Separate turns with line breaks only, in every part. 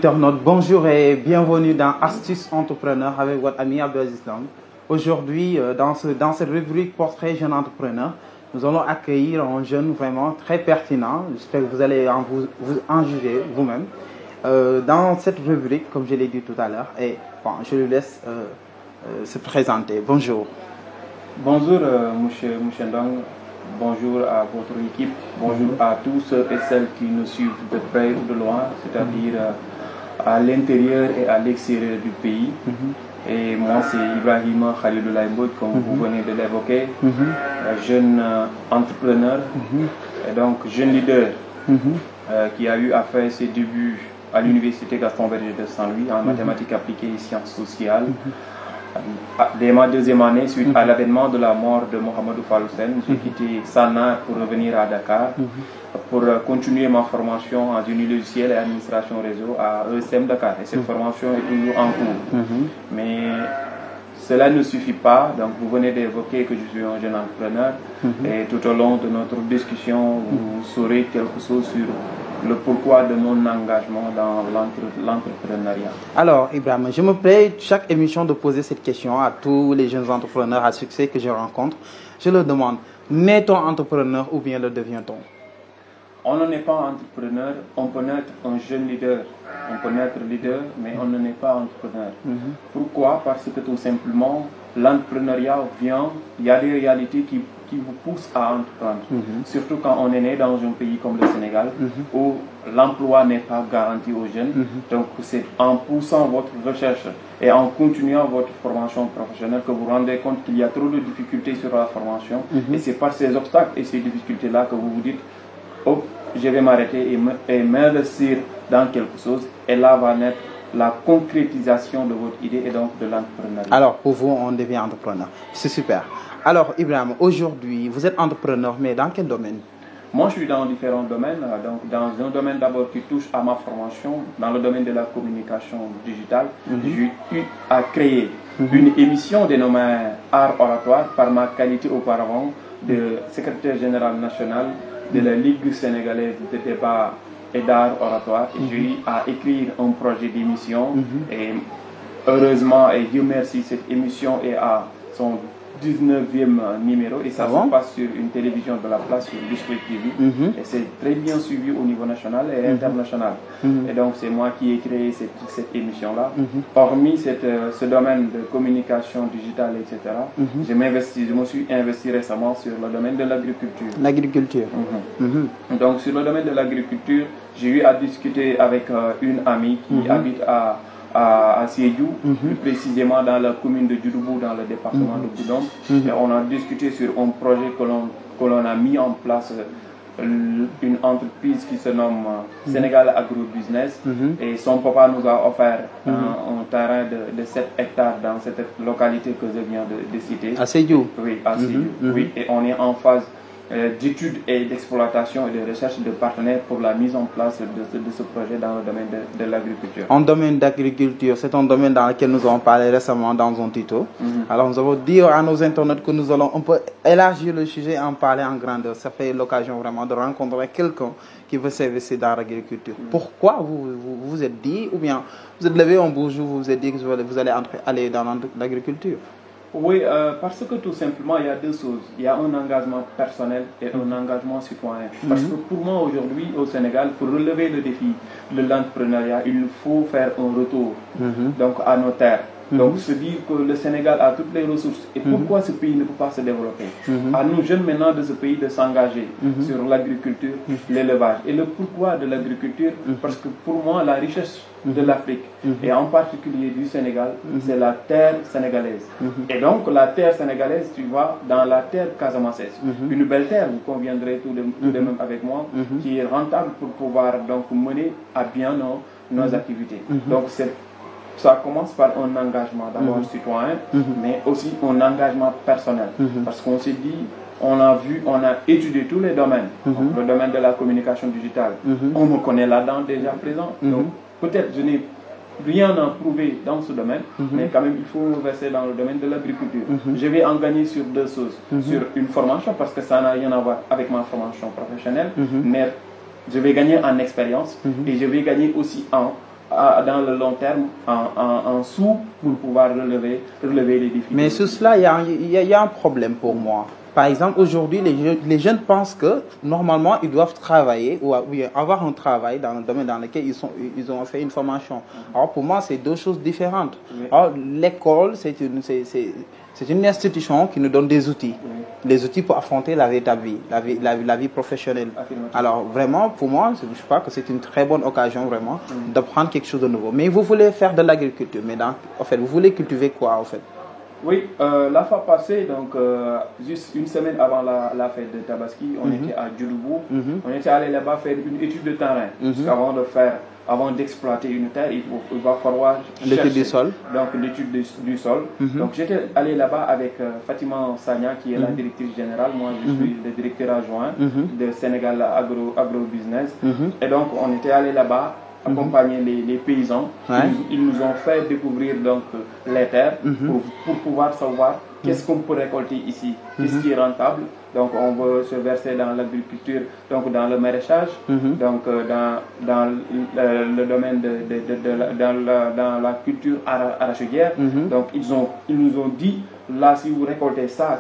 internautes, bonjour et bienvenue dans Astuces Entrepreneur avec votre ami Abdelaziz Lang. Aujourd'hui, dans cette rubrique Portrait jeune entrepreneur, nous allons accueillir un jeune vraiment très pertinent. J'espère que vous allez vous en juger vous-même. Dans cette rubrique, comme je l'ai dit tout à l'heure, et bon, je lui laisse se présenter. Bonjour.
Bonjour, monsieur Ndong. Bonjour à votre équipe. Bonjour à tous ceux et celles qui nous suivent de près ou de loin, c'est-à-dire à l'intérieur et à l'extérieur du pays. Et moi, c'est Ibrahima Khalidoulaye Mbodj, comme vous venez de l'évoquer, jeune entrepreneur et donc jeune leader qui a eu à faire ses débuts à l'université Gaston Berger de Saint-Louis en mathématiques appliquées et sciences sociales. Dès ma deuxième année, suite à l'avènement de la mort de Mohamedou Fall Hussein, j'ai quitté Sana pour revenir à Dakar pour continuer ma formation en génie logiciel et administration réseau à ESM Dakar. Et cette formation est toujours en cours. Mais cela ne suffit pas. Donc vous venez d'évoquer que je suis un jeune entrepreneur et tout au long de notre discussion, vous saurez quelque chose sur le pourquoi de mon engagement dans l'entrepreneuriat.
Alors, Ibrahim, je me plais chaque émission de poser cette question à tous les jeunes entrepreneurs à succès que je rencontre. Je leur demande, naît-on entrepreneur ou bien le devient-on?
On ne naît pas entrepreneur, on peut naître un jeune leader. On peut naître leader, mais on ne naît pas entrepreneur. Pourquoi? Parce que tout simplement, l'entrepreneuriat vient, il y a des réalités qui vous poussent à entreprendre. Surtout quand on est né dans un pays comme le Sénégal, où l'emploi n'est pas garanti aux jeunes. Donc c'est en poussant votre recherche et en continuant votre formation professionnelle que vous vous rendez compte qu'il y a trop de difficultés sur la formation. Et c'est par ces obstacles et ces difficultés-là que vous vous dites, oh, je vais m'arrêter et m'investir dans quelque chose. Et là va naître la concrétisation de votre idée et donc de l'entrepreneuriat.
Alors, pour vous, on devient entrepreneur. C'est super. Alors, Ibrahim, aujourd'hui, vous êtes entrepreneur, mais dans quel domaine?
Moi, je suis dans différents domaines. Donc, dans un domaine d'abord qui touche à ma formation, dans le domaine de la communication digitale, j'ai eu à créer une émission dénommée Art Oratoire par ma qualité auparavant de secrétaire général national de la Ligue sénégalaise de débat et d'art oratoire. Et j'ai eu à écrire un projet d'émission. Et heureusement, et Dieu merci, cette émission est à son 19e numéro et ça se passe sur une télévision de la place, sur District TV. Et c'est très bien suivi au niveau national et international. Et donc c'est moi qui ai créé cette émission-là. Hormis ce domaine de communication digitale, etc., je me suis investi récemment sur le domaine de l'agriculture.
L'agriculture.
Donc sur le domaine de l'agriculture, j'ai eu à discuter avec une amie qui habite à Sédhiou, plus précisément dans la commune de Djouroubou, dans le département de Goudomp. Et on a discuté sur un projet que l'on a mis en place, une entreprise qui se nomme Sénégal Agro Business. Et son papa nous a offert un terrain de 7 hectares dans cette localité que je viens de citer.
À Sédhiou?
Oui, à Sédhiou. Oui, et on est en phase d'études et d'exploitation et de recherche de partenaires pour la mise en place de ce projet dans le domaine de l'agriculture.
En domaine d'agriculture, c'est un domaine dans lequel nous avons parlé récemment dans un tuto. Alors nous allons dire à nos internautes que nous allons un peu élargir le sujet et en parler en grandeur. Ça fait l'occasion vraiment de rencontrer quelqu'un qui veut s'investir dans l'agriculture. Pourquoi vous vous êtes dit, ou bien vous êtes levé un beau jour, vous vous êtes dit que vous allez aller dans l'agriculture?
Oui, parce que tout simplement, il y a deux choses. Il y a un engagement personnel et un engagement citoyen. Parce que pour moi, aujourd'hui, au Sénégal, pour relever le défi de l'entrepreneuriat, il nous faut faire un retour donc, à nos terres. Donc, se dire que le Sénégal a toutes les ressources. Et pourquoi ce pays ne peut pas se développer? À nous, jeunes maintenant de ce pays, de s'engager sur l'agriculture, l'élevage. Et le pourquoi de l'agriculture? Parce que pour moi, la richesse de l'Afrique, et en particulier du Sénégal, c'est la terre sénégalaise. Et donc, la terre sénégalaise, tu vois, dans la terre casamançaise, une belle terre, vous conviendrez tout de même avec moi, qui est rentable pour pouvoir donc mener à bien nos activités. Donc, ça commence par un engagement d'abord citoyen, mais aussi un engagement personnel. Parce qu'on s'est dit, on a étudié tous les domaines. Donc, le domaine de la communication digitale, on me connaît là-dedans déjà présent. Donc, peut-être je n'ai rien à prouver dans ce domaine, mais quand même il faut me verser dans le domaine de l'agriculture. Je vais en gagner sur deux choses. Sur une formation, parce que ça n'a rien à voir avec ma formation professionnelle, mais je vais gagner en expérience et je vais gagner aussi en dans le long terme en sous pour pouvoir relever les défis.
Mais sur cela, il y a un problème pour moi. Par exemple, aujourd'hui, les jeunes pensent que normalement, ils doivent travailler ou avoir un travail dans le domaine dans lequel ils ont fait une formation. Alors, pour moi, c'est deux choses différentes.
Oui.
Alors, l'école, c'est une institution qui nous donne des outils.
Oui.
Les outils pour affronter la véritable vie, la vie professionnelle. Alors, vraiment, pour moi, je crois que c'est une très bonne occasion, vraiment, d'apprendre quelque chose de nouveau. Mais vous voulez faire de l'agriculture, mais en fait, vous voulez cultiver quoi, en fait?
Oui, la fois passée, donc juste une semaine avant la fête de Tabaski, on était à Djouloubou. On était allé là-bas faire une étude de terrain. Parce qu'avant avant d'exploiter une terre, il va falloir chercher
l'étude du sol.
Donc l'étude du sol. Donc j'étais allé là-bas avec Fatima Sagna, qui est la directrice générale. Moi, je suis le directeur adjoint de Sénégal Agro Business. Et donc on était allé là-bas accompagner les paysans.
Ouais.
Ils nous ont fait découvrir donc les terres pour pouvoir savoir qu'est-ce qu'on peut récolter ici, qu'est-ce qui est rentable. Donc on veut se verser dans l'agriculture, donc dans le maraîchage, donc dans le domaine dans la culture arachidière. Donc ils nous ont dit, là, si vous récoltez ça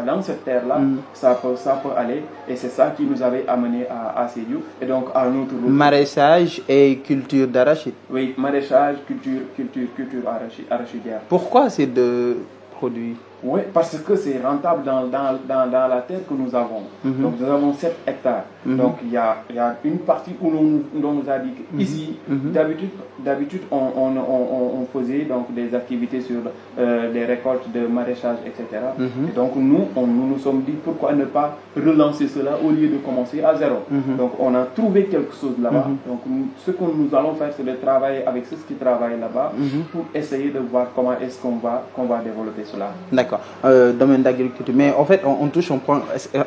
dans cette terre-là, ça peut aller. Et c'est ça qui nous avait amené à Sédhiou. Et donc à notre route.
Maraîchage et culture d'arachide.
Oui, maraîchage, culture arachidière.
Pourquoi ces deux produits?
Oui, parce que c'est rentable dans la terre que nous avons. Donc nous avons 7 hectares. Donc il y a une partie où on nous a dit qu'ici, d'habitude on faisait donc des activités sur des récoltes de maraîchage, etc. Et donc nous sommes dit pourquoi ne pas relancer cela au lieu de commencer à zéro. Donc on a trouvé quelque chose là-bas. Donc ce que nous allons faire, c'est de travailler avec ceux qui travaillent là-bas pour essayer de voir comment est-ce qu'on va développer cela.
D'accord. Domaine d'agriculture. Mais en fait, on touche un point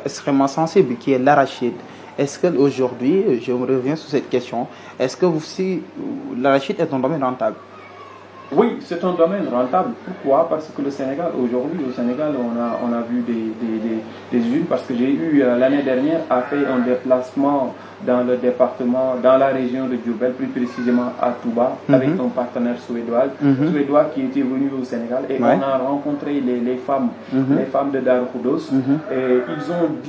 extrêmement sensible qui est l'arachide. Est-ce qu'aujourd'hui, je me reviens sur cette question, est-ce que l'arachide est un domaine rentable?
Oui, c'est un domaine rentable. Pourquoi? Parce que aujourd'hui, au Sénégal, on a vu des usines, parce que j'ai eu l'année dernière à faire un déplacement dans le département, dans la région de Diourbel, plus précisément à Touba, avec un partenaire suédois qui était venu au Sénégal, et on a rencontré les femmes de Darou Khoudoss, et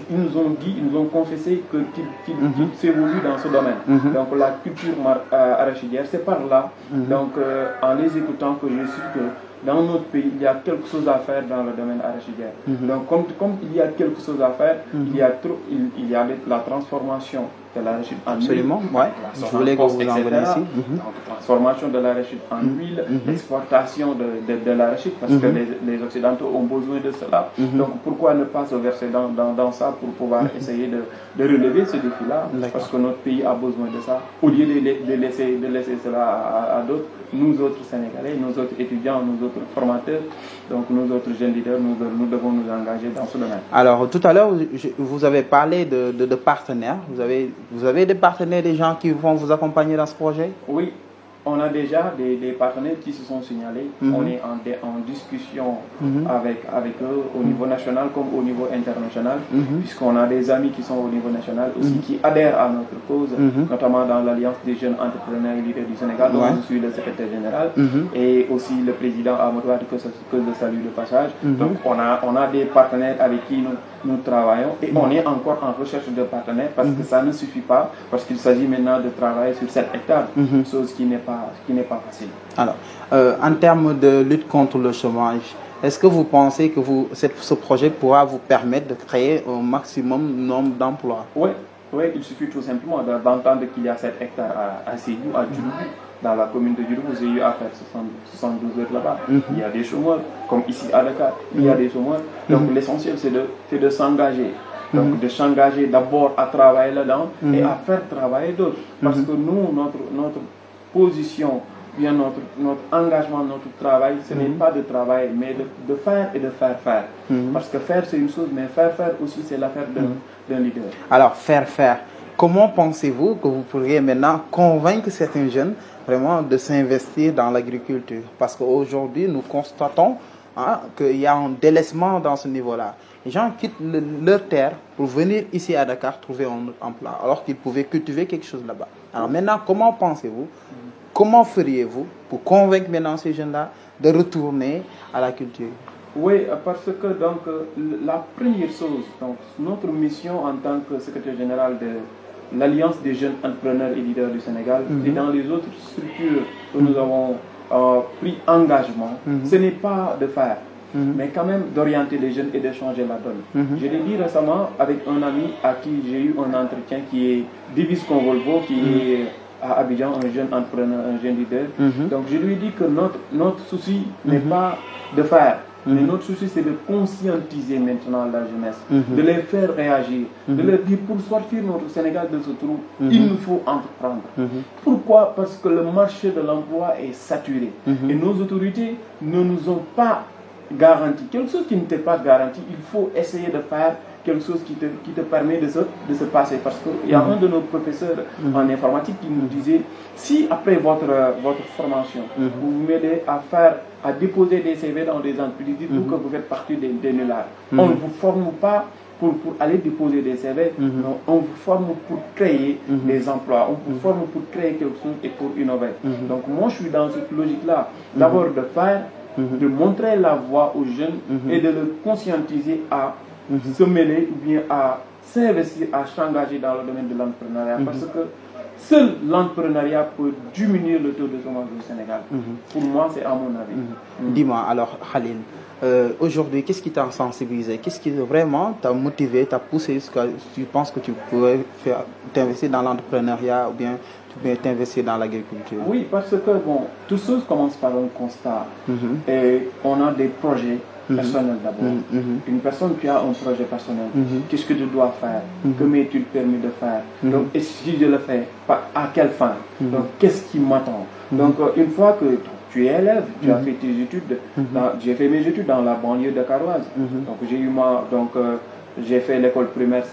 ils nous ont confessé qu'ils évoluent dans ce domaine. Donc la culture arachidière, c'est par là. Donc en les écoutant, que je suis que dans notre pays, il y a quelque chose à faire dans le domaine arachidière. Donc comme il y a quelque chose à faire, il y a la transformation de l'arachide en huile.
Absolument, ouais. Je voulais que vous en veniez ici.
Transformation de l'arachide en huile, l'exportation de l'arachide, parce que les Occidentaux ont besoin de cela. Donc pourquoi ne pas se verser dans ça pour pouvoir essayer de relever ce défi-là, parce que notre pays a besoin de ça, au lieu de laisser cela à d'autres. Nous autres Sénégalais, nous autres étudiants, nous autres formateurs, donc nous autres jeunes leaders, nous devons nous engager dans ce domaine.
Alors tout à l'heure, vous avez parlé de partenaires. Vous avez des partenaires, des gens qui vont vous accompagner dans ce projet?
Oui, on a déjà des partenaires qui se sont signalés. On est en discussion avec eux au niveau national comme au niveau international, puisqu'on a des amis qui sont au niveau national aussi, qui adhèrent à notre cause, notamment dans l'Alliance des jeunes entrepreneurs et leaders du Sénégal, dont je suis le secrétaire général, et aussi le président Amadou Wade, que je salue de passage. Donc on a des partenaires avec qui nous travaillons, et on est encore en recherche de partenaires, parce que ça ne suffit pas, parce qu'il s'agit maintenant de travailler sur 7 hectares, chose qui n'est pas facile. Alors,
en termes de lutte contre le chômage, est-ce que vous pensez que ce projet pourra vous permettre de créer un maximum nombre d'emplois?
Oui, il suffit tout simplement d'entendre qu'il y a 7 hectares à Sédhiou, à Djouloubou. Dans la commune de Djouloubou, j'ai eu à faire 72 heures là-bas. Il y a des chômeurs, comme ici à Dakar, il y a des chômeurs. Donc l'essentiel, c'est de s'engager. Donc de s'engager d'abord à travailler là-dedans et à faire travailler d'autres. Parce que nous, notre position, bien notre engagement, notre travail, ce n'est pas de travailler, mais de faire et de faire faire. Parce que faire, c'est une chose, mais faire aussi, c'est l'affaire d'un leader.
Alors, faire. Comment pensez-vous que vous pourriez maintenant convaincre certains jeunes vraiment de s'investir dans l'agriculture? Parce qu'aujourd'hui, nous constatons qu'il y a un délaissement dans ce niveau-là. Les gens quittent leur terre pour venir ici à Dakar trouver un emploi, alors qu'ils pouvaient cultiver quelque chose là-bas. Alors maintenant, comment pensez-vous comment feriez-vous pour convaincre maintenant ces jeunes-là de retourner à la culture?
Oui, parce que donc la première chose, donc notre mission en tant que secrétaire général de l'Alliance des jeunes entrepreneurs et leaders du Sénégal et dans les autres structures que nous avons pris engagement, ce n'est pas de faire, mais quand même d'orienter les jeunes et de changer la donne. Je l'ai dit récemment avec un ami à qui j'ai eu un entretien qui est Divis Convolvo, qui est à Abidjan, un jeune entrepreneur, un jeune leader. Donc je lui ai dit que notre souci n'est pas de faire, mais notre souci c'est de conscientiser maintenant la jeunesse, de les faire réagir, de leur dire pour sortir notre Sénégal de ce trou, il nous faut entreprendre. Pourquoi? Parce que le marché de l'emploi est saturé et nos autorités ne nous ont pas garanti. Quelque chose qui ne t'est pas garanti, il faut essayer de faire quelque chose qui te permet de se passer. Parce qu'il y a un de nos professeurs en informatique qui nous disait, si après votre formation, vous vous mettez à déposer des CV dans des entreprises, dites-vous que vous faites partie des nullards. On ne vous forme pas pour aller déposer des CV, non, on vous forme pour créer des emplois, on vous forme pour créer quelque chose et pour innover. Donc moi je suis dans cette logique-là, d'abord de faire, de montrer la voie aux jeunes et de les conscientiser à se mêler ou bien à s'investir, à s'engager dans le domaine de l'entrepreneuriat. Parce que seul l'entrepreneuriat peut diminuer le taux de chômage au Sénégal. Pour moi, c'est à mon avis.
Dis-moi alors, Khalil, aujourd'hui, qu'est-ce qui t'a sensibilisé? Qu'est-ce qui vraiment t'a motivé, t'a poussé jusqu'à tu penses que tu pourrais t'investir dans l'entrepreneuriat ou bien t'investir dans l'agriculture?
Oui, parce que bon, toute chose commence par un constat. Et on a des projets personnels d'abord. Une personne qui a un projet personnel, qu'est-ce que tu dois faire? Que m'es-tu permis de faire? Donc, et si je le fais, à quelle fin? Donc, qu'est-ce qui m'attend? Donc, une fois que tu es élève, tu as fait tes études, j'ai fait mes études dans la banlieue de Caroise. Donc, j'ai fait l'école primaire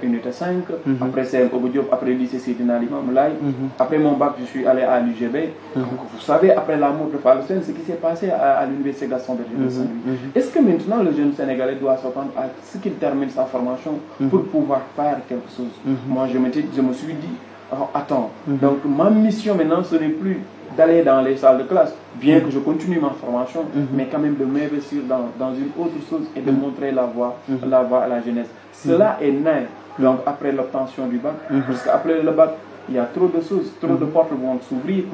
unité 5, après CM Obo Diop, après le lycée Seydina Limamou Laye. Après mon bac, je suis allé à l'UGB. Donc, vous savez, après la mort de Palestine, ce qui s'est passé à l'université Gaston Berger de Saint-Louis. Est-ce que maintenant le jeune Sénégalais doit s'attendre à ce qu'il termine sa formation pour pouvoir faire quelque chose? Moi, je me suis dit, oh, attends, donc ma mission maintenant, ce n'est plus d'aller dans les salles de classe, bien que je continue ma formation, mais quand même de m'investir dans une autre chose et de montrer la voie à la jeunesse. Cela est né donc après l'obtention du bac, parce qu'après le bac, il y a trop de choses, trop de portes vont s'ouvrir.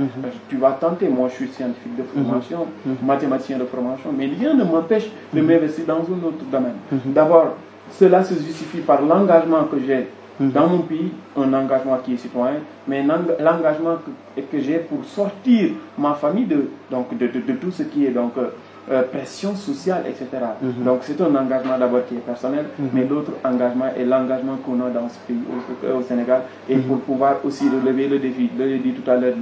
Tu vas tenter, moi je suis scientifique de formation, mathématicien de formation, mais rien ne m'empêche de m'investir dans un autre domaine. D'abord, cela se justifie par l'engagement que j'ai dans mon pays, un engagement qui est citoyen, mais l'engagement que j'ai pour sortir ma famille de tout ce qui est donc pression sociale, etc. Donc c'est un engagement d'abord qui est personnel, mais l'autre engagement est l'engagement qu'on a dans ce pays, au Sénégal, et pour pouvoir aussi relever le défi, je l'ai dit tout à l'heure,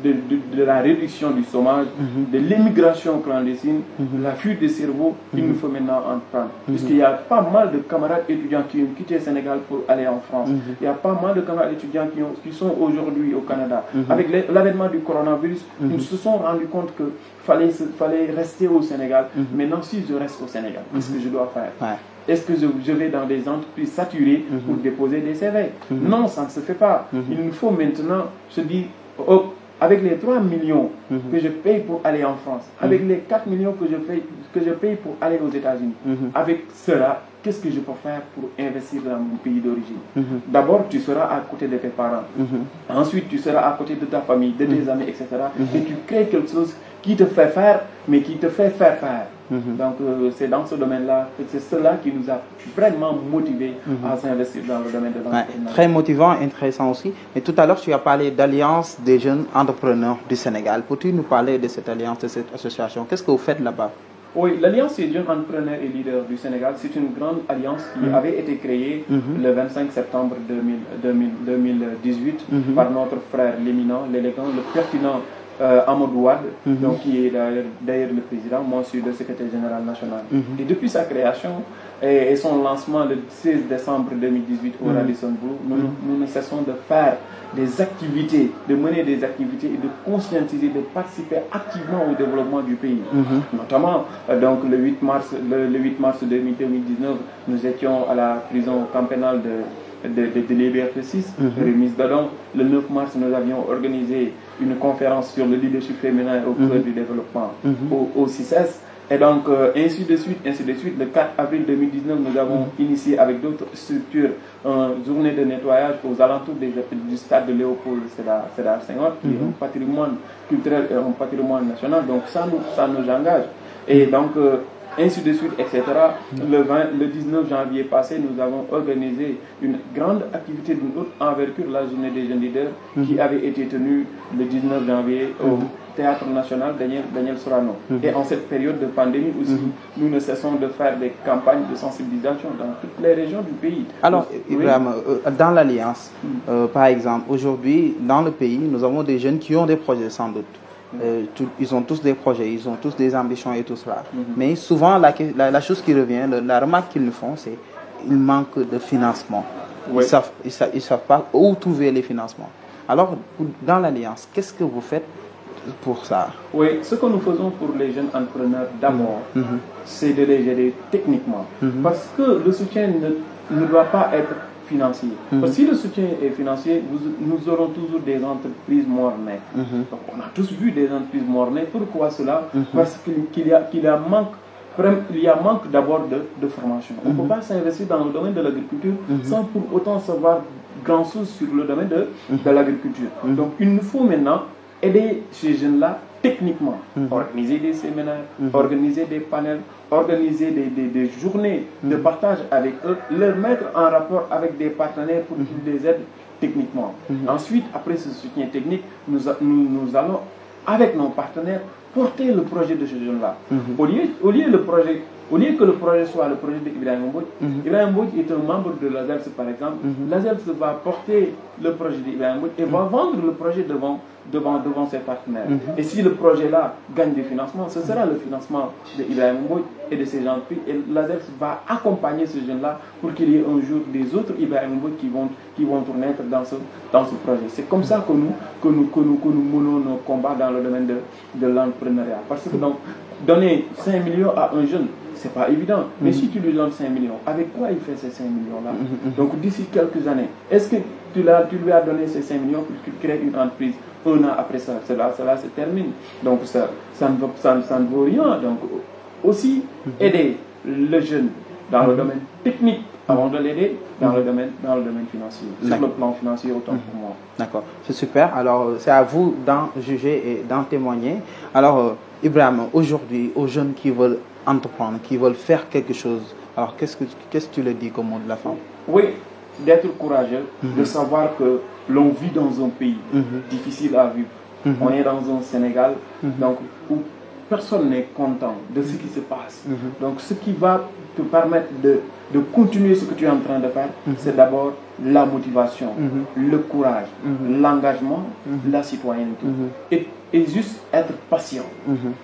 de la réduction du chômage, de l'immigration clandestine, de la fuite des cerveaux, il nous faut maintenant entreprendre. Puisqu'il y a pas mal de camarades étudiants qui ont quitté le Sénégal pour aller en France. Il y a pas mal de camarades étudiants qui sont aujourd'hui au Canada. Avec l'avènement du coronavirus, ils se sont rendus compte qu'il fallait rester au Sénégal. Maintenant, si je reste au Sénégal, qu'est-ce que je dois faire? Est-ce que je vais dans des entreprises saturées pour déposer des CV? Non, ça ne se fait pas. Il nous faut maintenant se dire, avec les 3 millions que je paye pour aller en France, avec les 4 millions que je paye pour aller aux États-Unis, avec cela, qu'est-ce que je peux faire pour investir dans mon pays d'origine? D'abord, tu seras à côté de tes parents. Ensuite, tu seras à côté de ta famille, de tes amis, etc. Et tu crées quelque chose qui te fait faire, mais qui te fait faire. Donc, c'est dans ce domaine-là, c'est cela qui nous a vraiment motivés à s'investir dans le domaine de l'entrepreneuriat.
Très motivant, intéressant aussi. Mais tout à l'heure, tu as parlé d'Alliance des jeunes entrepreneurs du Sénégal. Peux-tu nous parler de cette alliance, de cette association? Qu'est-ce que vous faites là-bas?
Oui, l'Alliance des jeunes entrepreneurs et leaders du Sénégal, c'est une grande alliance qui avait été créée le 25 septembre 2018 par notre frère l'éminent, l'élégant, le pertinent Amadou Wade, donc qui est d'ailleurs le président, moi je suis le secrétaire général national. Et depuis sa création et son lancement le 16 décembre 2018 au Radisson Blu, nous ne cessons de faire des activités, de mener des activités et de conscientiser, de participer activement au développement du pays. Notamment, donc le 8 mars 2019, nous étions à la prison camp pénal de Liberté 6, remise de dons. Le 9 mars, nous avions organisé une conférence sur le leadership féminin au cœur du développement au CICES. Et donc, ainsi de suite, ainsi de suite. Le 4 avril 2019, nous avons initié avec d'autres structures une journée de nettoyage aux alentours du stade de Léopold Sédar Senghor, qui est un patrimoine culturel et un patrimoine national. Donc, ça nous engage. Et donc, ainsi de suite, etc. Le 19 janvier passé, nous avons organisé une grande activité d'une haute envergure, la journée des jeunes leaders, qui avait été tenue le 19 janvier au Théâtre National Daniel Sorano. Et en cette période de pandémie aussi, nous ne cessons de faire des campagnes de sensibilisation dans toutes les régions du pays.
Alors, Ibrahim, dans l'Alliance, par exemple, aujourd'hui, dans le pays, nous avons des jeunes qui ont des projets sans doute. Ils ont tous des projets, ils ont tous des ambitions et tout cela. Mais souvent, la chose qui revient, la remarque qu'ils nous font, c'est qu'il manque de financement. Ils ne savent pas où trouver les financements. Alors, dans l'Alliance, qu'est-ce que vous faites pour ça?
Oui, ce que nous faisons pour les jeunes entrepreneurs d'abord, c'est de les aider techniquement. Parce que le soutien ne doit pas être financier. Parce que si le soutien est financier, nous aurons toujours des entreprises mornées. Donc, on a tous vu des entreprises mornées. Pourquoi cela? Parce qu'il y a manque d'abord de formation. On ne peut pas s'investir dans le domaine de l'agriculture sans pour autant savoir grand chose sur le domaine de l'agriculture. Donc il nous faut maintenant aider ces jeunes-là techniquement, organiser des séminaires, organiser des panels, organiser des journées de partage avec eux, leur mettre en rapport avec des partenaires pour qu'ils les aident techniquement. Ensuite, après ce soutien technique, nous allons, avec nos partenaires, porter le projet de ces jeunes-là. Au lieu que le projet soit le projet d'Ibrahim Mbodj, Ibrahim Mbodj est un membre de l'ASELS par exemple. L'ASELS va porter le projet d'Ibrahim Mbodj et va vendre le projet devant ses partenaires. Et si le projet-là gagne des financements, ce sera le financement d'Ibrahim Mbodj et de ses entreprises. Et l'ASELS va accompagner ces jeunes-là pour qu'il y ait un jour des autres Ibrahim Mbodj qui vont naître dans ce projet. C'est comme ça que nous menons nos combats dans le domaine de l'entrepreneuriat. Parce que donc, donner 5 millions à un jeune, c'est pas évident. Mais si tu lui donnes 5 millions, avec quoi il fait ces 5 millions-là? Donc d'ici quelques années, est-ce que tu lui as donné ces 5 millions pour qu'il crée une entreprise? Un an après ça, cela se termine. Donc ça ne vaut rien. Donc aussi aider le jeune dans le domaine technique avant de l'aider dans le domaine financier. Sur le plan financier, autant pour moi.
D'accord, c'est super. Alors c'est à vous d'en juger et d'en témoigner. Alors Ibrahim, aujourd'hui, aux jeunes qui veulent entreprendre, qui veulent faire quelque chose, alors qu'est-ce que tu leur dis comme mot de la fin?
Oui, d'être courageux, de savoir que l'on vit dans un pays difficile à vivre. On est dans un Sénégal donc, où personne n'est content de ce qui se passe. Donc ce qui va te permettre de continuer ce que tu es en train de faire, c'est d'abord la motivation, le courage, l'engagement, la citoyenneté. Et juste être patient.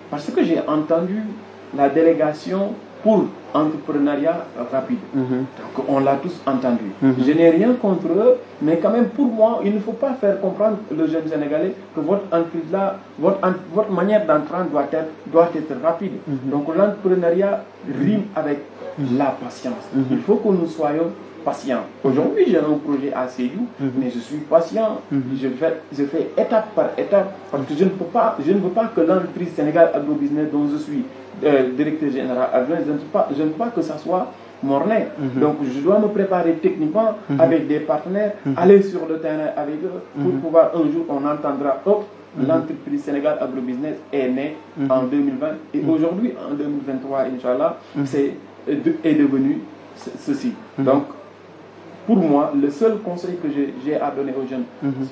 Parce que j'ai entendu la délégation pour entrepreneuriat rapide. Donc on l'a tous entendu. Je n'ai rien contre eux, mais quand même pour moi, il ne faut pas faire comprendre le jeune Sénégalais que votre entreprise là, votre manière d'entreprendre doit être rapide. Donc l'entrepreneuriat rime avec la patience. Il faut que nous soyons patients. Aujourd'hui, j'ai un projet à Sédhiou, mais je suis patient. Je fais étape par étape parce que je ne veux pas que l'entreprise Sénégal Agrobusiness dont je suis directeur général adjoint, je ne veux pas que ça soit morné. Donc je dois me préparer techniquement avec des partenaires, aller sur le terrain avec eux pour pouvoir un jour on entendra l'entreprise Sénégal Agrobusiness est née en 2020 et aujourd'hui en 2023 Inch'Allah est devenu ceci. Donc pour moi, le seul conseil que j'ai à donner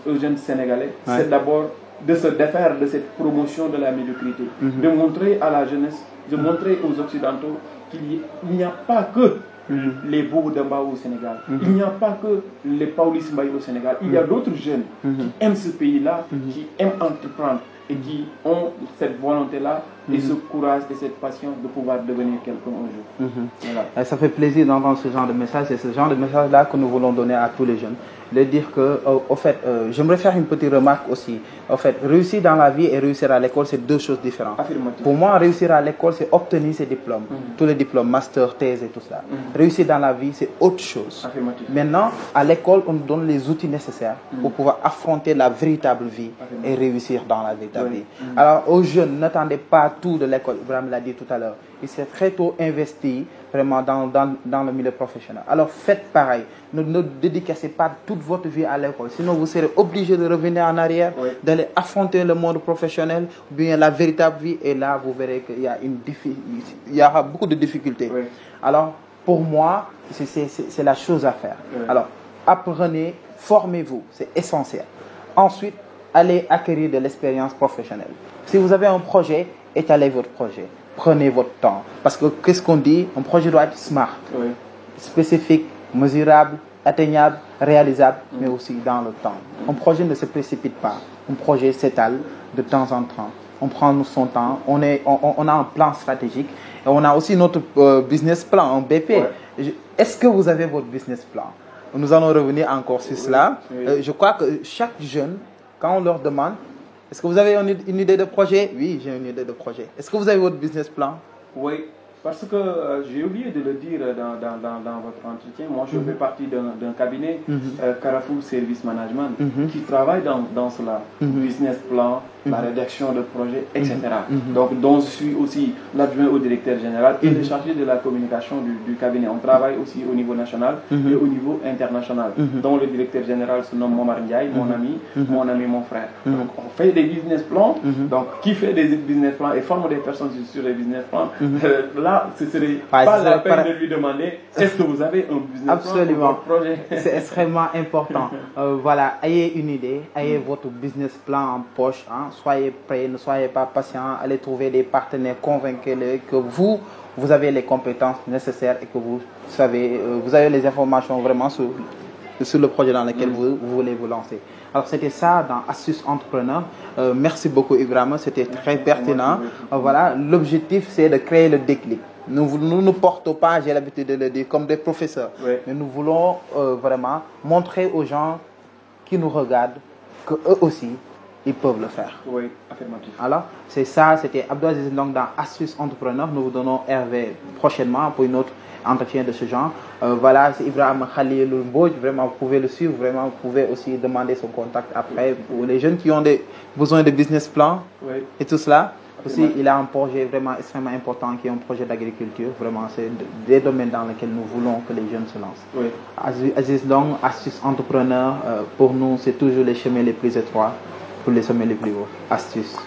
aux jeunes Sénégalais, c'est d'abord de se défaire de cette promotion de la médiocrité, de montrer à la jeunesse, de montrer aux Occidentaux qu'il n'y a pas que les Boubou Damba au Sénégal, il n'y a pas que les Paulis Mbaye au Sénégal, il y a d'autres jeunes qui aiment ce pays-là, qui aiment entreprendre et qui ont cette volonté-là et ce courage et cette patience de pouvoir devenir quelqu'un un jour. Voilà.
Ça fait plaisir d'entendre ce genre de message. C'est ce genre de message-là que nous voulons donner à tous les jeunes. De dire que, au fait, j'aimerais faire une petite remarque aussi. Au fait, réussir dans la vie et réussir à l'école, c'est deux choses différentes.
Affirmatif.
Pour moi, réussir à l'école, c'est obtenir ses diplômes. Tous les diplômes, master, thèse et tout ça. Réussir dans la vie, c'est autre chose.
Affirmatif.
Maintenant, à l'école, on nous donne les outils nécessaires pour pouvoir affronter la véritable vie et réussir dans la véritable vie. Alors, aux jeunes, n'attendez pas tout de l'école. Ibrahim l'a dit tout à l'heure. Il s'est très tôt investi vraiment dans le milieu professionnel. Alors, faites pareil. Ne dédicacez pas toute votre vie à l'école. Sinon, vous serez obligé de revenir en arrière, d'aller affronter le monde professionnel, ou bien la véritable vie. Et là, vous verrez qu'il y aura beaucoup de difficultés. Alors, pour moi, c'est la chose à faire. Alors, apprenez, formez-vous. C'est essentiel. Ensuite, allez acquérir de l'expérience professionnelle. Si vous avez un projet, étalez votre projet. Prenez votre temps. Parce que, qu'est-ce qu'on dit? Un projet doit être smart, spécifique, mesurable, atteignable, réalisable, mais aussi dans le temps. Un projet ne se précipite pas. Un projet s'étale de temps en temps. On prend son temps. On a un plan stratégique. Et on a aussi notre business plan, un BP. Est-ce que vous avez votre business plan? Nous allons revenir encore sur cela. Je crois que chaque jeune, quand on leur demande, est-ce que vous avez une idée de projet? Oui, j'ai une idée de projet. Est-ce que vous avez votre business plan?
Oui, parce que j'ai oublié de le dire dans votre entretien. Moi, je fais partie d'un cabinet, Carrefour Service Management, qui travaille dans cela. Business plan, la rédaction de projets, etc. Donc, dont je suis aussi l'adjoint au directeur général et le chargé de la communication du cabinet. On travaille aussi au niveau national et au niveau international. Dont le directeur général se nomme Momar Ndiaye, mon ami, mon frère. Donc, on fait des business plans. Donc, qui fait des business plans et forme des personnes sur les business plans, là, ce serait pas la peine de lui demander est-ce que vous avez un business plan pour votre projet.
C'est extrêmement important. Voilà, ayez une idée, ayez votre business plan en poche. Soyez prêts, ne soyez pas patients, allez trouver des partenaires, convainquez-les que vous avez les compétences nécessaires et que vous savez, vous avez les informations vraiment sur le projet dans lequel vous voulez vous lancer. Alors c'était ça dans Astuces Entrepreneur. Merci beaucoup Ibrahim, c'était très pertinent. Voilà, l'objectif c'est de créer le déclic. Nous ne portons pas, j'ai l'habitude de le dire, comme des professeurs. Mais nous voulons vraiment montrer aux gens qui nous regardent qu'eux aussi, ils peuvent le faire.
Oui, affirmatif.
Alors, c'est ça, c'était Abdou Aziz Ndong dans Astuces Entrepreneur. Nous vous donnons Hervé prochainement pour une autre entretien de ce genre. Voilà, c'est Ibrahim Khalilou Mbodj. Vraiment, vous pouvez le suivre. Vraiment, vous pouvez aussi demander son contact après pour les jeunes qui ont besoin de business plan et tout cela. Aussi, il a un projet vraiment extrêmement important qui est un projet d'agriculture. Vraiment, c'est des domaines dans lesquels nous voulons que les jeunes se lancent. Aziz Ndong, Astuces Entrepreneur, pour nous, c'est toujours les chemins les plus étroits pour les sommets les plus hauts. Astuces.